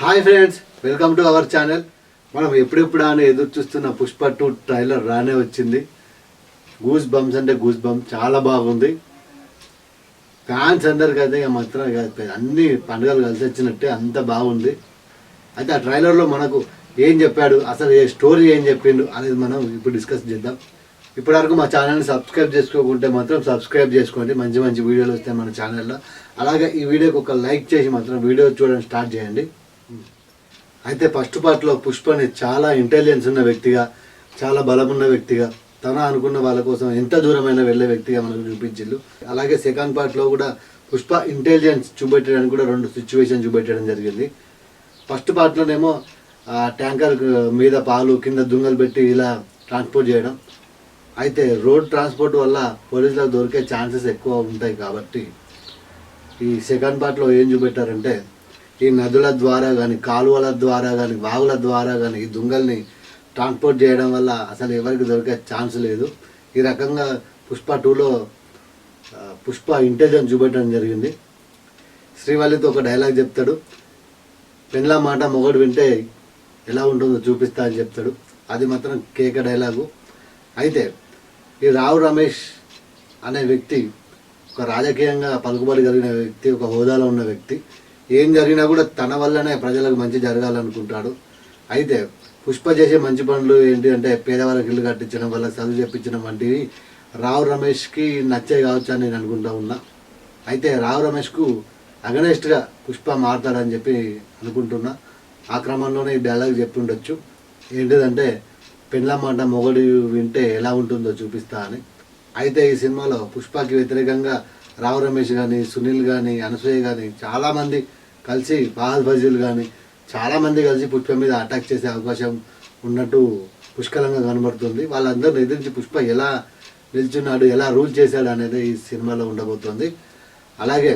Hi friends, welcome to our channel. మనం ఎప్పుడెప్పుడు అని ఎదురు చూస్తున్న పుష్ప 2 ట్రైలర్ రానే వచ్చింది. గూస్ బంప్స్ అంటే గూస్ బంప్స్ చాలా బాగుంది. ఫ్యాన్స్ అందరికి అయితే మాత్రం అన్ని పండుగలు కలిసి వచ్చినట్టే అంత బాగుంది. అయితే ఆ ట్రైలర్లో మనకు ఏం చెప్పాడు, అసలు ఏ స్టోరీ ఏం చెప్పిండు అనేది మనం ఇప్పుడు డిస్కస్ చేద్దాం. ఇప్పటివరకు మా ఛానల్ని సబ్స్క్రైబ్ చేసుకోకుంటే మాత్రం సబ్స్క్రైబ్ చేసుకోండి. మంచి మంచి వీడియోలు వస్తాయి మన ఛానల్లో. అలాగే ఈ వీడియోకి ఒక లైక్ చేసి మాత్రం వీడియో చూడడం స్టార్ట్ చేయండి. అయితే ఫస్ట్ పార్ట్లో పుష్పని చాలా ఇంటెలిజెన్స్ ఉన్న వ్యక్తిగా, చాలా బలం ఉన్న వ్యక్తిగా, తన అనుకున్న వాళ్ళ కోసం ఎంత దూరమైన వెళ్ళే వ్యక్తిగా మనకు చూపించిండు. అలాగే సెకండ్ పార్ట్లో కూడా పుష్ప ఇంటెలిజెన్స్ చూపెట్టడానికి కూడా 2 సిచ్యువేషన్ చూపెట్టడం జరిగింది. ఫస్ట్ పార్ట్లోనేమో ట్యాంకర్ మీద పాలు కింద దుంగలు పెట్టి ఇలా ట్రాన్స్పోర్ట్ చేయడం. అయితే రోడ్ ట్రాన్స్పోర్ట్ వల్ల పోలీసులకు దొరికే ఛాన్సెస్ ఎక్కువ ఉంటాయి కాబట్టి ఈ సెకండ్ పార్ట్లో ఏం చూపెట్టారంటే, ఈ నదుల ద్వారా కానీ, కాలువల ద్వారా కానీ, వాగుల ద్వారా కానీ ఈ దుంగల్ని ట్రాన్స్పోర్ట్ చేయడం వల్ల అసలు ఎవరికి దొరికే ఛాన్స్ లేదు. ఈ రకంగా పుష్ప 2లో పుష్ప ఇంటెలిజెన్స్ చూపెట్టడం జరిగింది. శ్రీవల్లితో ఒక డైలాగ్ చెప్తాడు, పెళ్ళ మాట మొగడు వింటే ఎలా ఉంటుందో చూపిస్తా అని చెప్తాడు. అది మాత్రం కేక డైలాగు. అయితే ఈ రావు రమేష్ అనే వ్యక్తి ఒక రాజకీయంగా పలుకుబడి కలిగిన వ్యక్తి, ఒక హోదాలో ఉన్న వ్యక్తి. ఏం జరిగినా కూడా తన వల్లనే ప్రజలకు మంచి జరగాలనుకుంటాడు. అయితే పుష్ప చేసే మంచి పనులు ఏంటి అంటే, పేదవాళ్ళకి ఇల్లు కట్టించడం, వాళ్ళకి చదువు చెప్పించడం వంటివి రావు రమేష్కి నచ్చే కావచ్చు అని నేను అనుకుంటా ఉన్నా. అయితే రావు రమేష్కు అగనెస్ట్గా పుష్ప మారుతాడని చెప్పి అనుకుంటున్నా. ఆ క్రమంలోనే ఈ డైలాగ్ చెప్పి ఉండొచ్చు, ఏంటిదంటే పెళ్ళ మాట మొగడు వింటే ఎలా ఉంటుందో చూపిస్తా అని. అయితే ఈ సినిమాలో పుష్పకి వ్యతిరేకంగా రావు రమేష్ కానీ, సునీల్ కానీ, అనసూయ కానీ చాలామంది కలిసి, ఫహద్ ఫజీల్ కానీ చాలామంది కలిసి పుష్ప మీద అటాక్ చేసే అవకాశం ఉన్నట్టు పుష్కలంగా కనబడుతుంది. వాళ్ళందరిని ఎదిరించి పుష్ప ఎలా నిల్చున్నాడు, ఎలా రూల్ చేశాడు అనేది ఈ సినిమాలో ఉండబోతుంది. అలాగే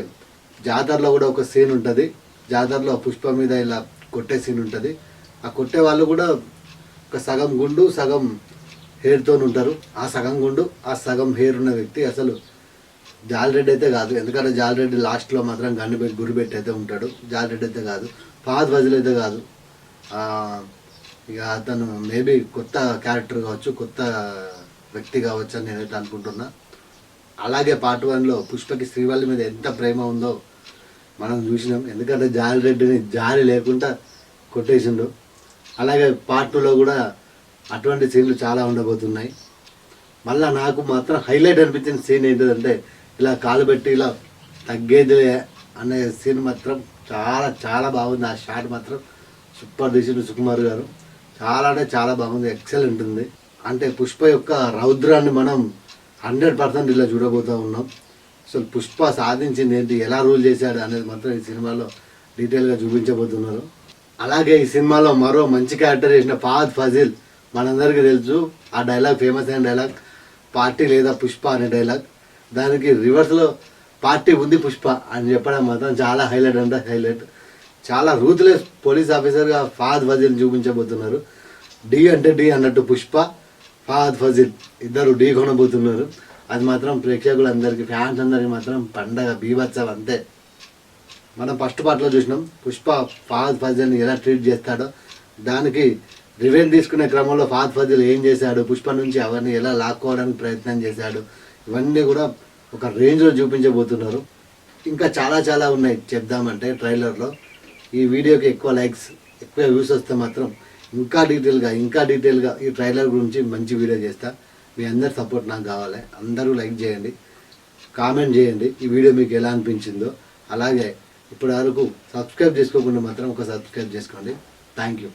జాతరలో కూడా ఒక సీన్ ఉంటుంది. జాతరలో పుష్ప మీద ఇలా కొట్టే సీన్ ఉంటుంది. ఆ కొట్టే వాళ్ళు కూడా ఒక సగం గుండు సగం హెయిర్తో ఉంటారు. ఆ సగం గుండు ఆ సగం హెయిర్ ఉన్న వ్యక్తి అసలు జాలరెడ్డి అయితే కాదు. ఎందుకంటే జాలరెడ్డి లాస్ట్లో మాత్రం గన్ను పెట్టి గురిపెట్టి అయితే ఉంటాడు. జాలరెడ్డి అయితే కాదు, ఫహద్ ఫజీల్ అయితే కాదు. ఇక అతను మేబీ కొత్త క్యారెక్టర్ కావచ్చు, కొత్త వ్యక్తి కావచ్చు అని నేనైతే అనుకుంటున్నా. అలాగే పార్ట్ 1లో పుష్పకి శ్రీవల్లి మీద ఎంత ప్రేమ ఉందో మనం చూసినాం. ఎందుకంటే జాలరెడ్డిని జాలి లేకుండా కొట్టేసిండు. అలాగే పార్ట్ 2లో కూడా అటువంటి సీన్లు చాలా ఉండబోతున్నాయి. మళ్ళీ నాకు మాత్రం హైలైట్ అనిపించిన సీన్ ఏంటిదంటే, ఇలా కాలు పెట్టి ఇలా తగ్గేదిలే అనే సీన్ మాత్రం చాలా చాలా బాగుంది. ఆ షాట్ మాత్రం సూపర్ తీసిండు సుకుమార్ గారు. చాలా అంటే చాలా బాగుంది, ఎక్సలెంట్ ఉంది. అంటే పుష్ప యొక్క రౌద్రాన్ని మనం 100% ఇలా చూడబోతూ ఉన్నాం. అసలు పుష్ప సాధించింది ఏంటి, ఎలా రూల్ చేశాడు అనేది మాత్రం ఈ సినిమాలో డీటెయిల్గా చూపించబోతున్నారు. అలాగే ఈ సినిమాలో మరో మంచి క్యారెక్టర్ చేసిన ఫహద్ ఫజీల్ మనందరికీ తెలుసు. ఆ డైలాగ్ ఫేమస్ అయిన డైలాగ్, పార్టీ లేదా పుష్ప అనే డైలాగ్. దానికి రివర్స్లో పార్టీ ఉంది పుష్ప అని చెప్పడం మాత్రం చాలా హైలైట్ అంటే హైలైట్. చాలా రూత్లెస్ పోలీస్ ఆఫీసర్గా ఫహద్ ఫజీల్ చూపించబోతున్నారు. డి అంటే డి అన్నట్టు పుష్ప, ఫహద్ ఫజీల్ ఇద్దరు ఢీ కొనబోతున్నారు. అది మాత్రం ప్రేక్షకులందరికీ, ఫ్యాన్స్ అందరికీ మాత్రం పండగ బీభత్సం అంతే. మనం ఫస్ట్ పార్ట్లో చూసినాం పుష్ప ఫహద్ ఫజీల్ని ఎలా ట్రీట్ చేస్తాడో. దానికి రివెంజ్ తీసుకునే క్రమంలో ఫహద్ ఫజీల్ ఏం చేశాడు, పుష్ప నుంచి అవన్నీ ఎలా లాక్కోవడానికి ప్రయత్నం చేశాడు, ఇవన్నీ కూడా ఒక రేంజ్లో చూపించబోతున్నారు. ఇంకా చాలా చాలా ఉన్నాయి చెప్దామంటే ట్రైలర్లో. ఈ వీడియోకి ఎక్కువ లైక్స్, ఎక్కువ వ్యూస్ వస్తే మాత్రం ఇంకా డీటెయిల్గా ఈ ట్రైలర్ గురించి మంచి వీడియో చేస్తా. మీ అందరి సపోర్ట్ నాకు కావాలి. అందరూ లైక్ చేయండి, కామెంట్ చేయండి ఈ వీడియో మీకు ఎలా అనిపించిందో. అలాగే ఇప్పటి వరకు సబ్స్క్రైబ్ చేసుకోకుండా మాత్రం ఒక సబ్స్క్రైబ్ చేసుకోండి. Thank you.